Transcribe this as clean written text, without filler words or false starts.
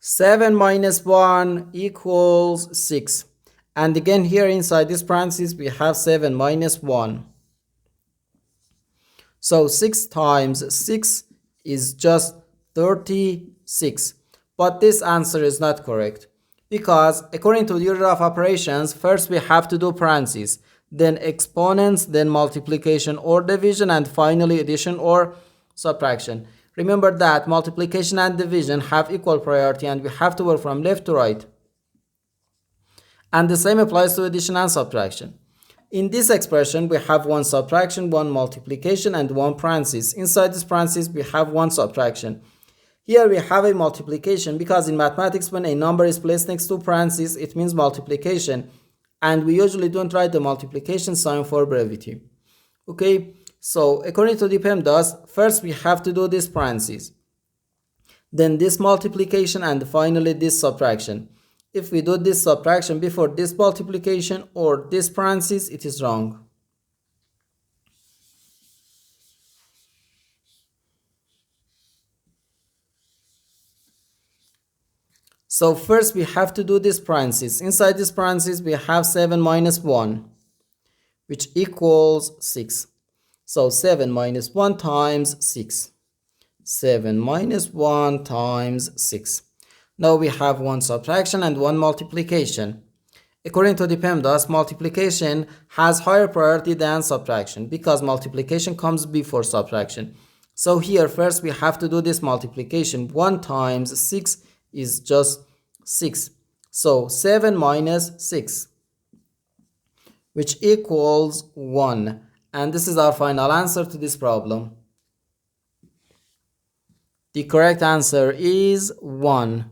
7 minus 1 equals 6. And again here inside this parenthesis we have 7 minus 1. So 6 times 6 is just 36. But this answer is not correct, because according to the order of operations, first we have to do parentheses, then exponents, then multiplication or division, and finally addition or subtraction. Remember that multiplication and division have equal priority and we have to work from left to right. And the same applies to addition and subtraction. In this expression, we have one subtraction, one multiplication, and one parenthesis. Inside this parenthesis, we have one subtraction. Here we have a multiplication, because in mathematics, when a number is placed next to parentheses, it means multiplication. And we usually don't write the multiplication sign for brevity. Okay, so according to the PEMDAS, first we have to do this parentheses, then this multiplication, and finally this subtraction. If we do this subtraction before this multiplication or this parentheses, it is wrong. So first we have to do this parentheses. Inside this parentheses we have 7 minus 1, which equals 6. So 7 minus 1 times 6. 7 minus 1 times 6. Now we have one subtraction and one multiplication. According to the PEMDAS, multiplication has higher priority than subtraction, because multiplication comes before subtraction. So here first we have to do this multiplication. 1 times 6 is just 6. So 7 minus 6, which equals 1. And this is our final answer to this problem. The correct answer is 1.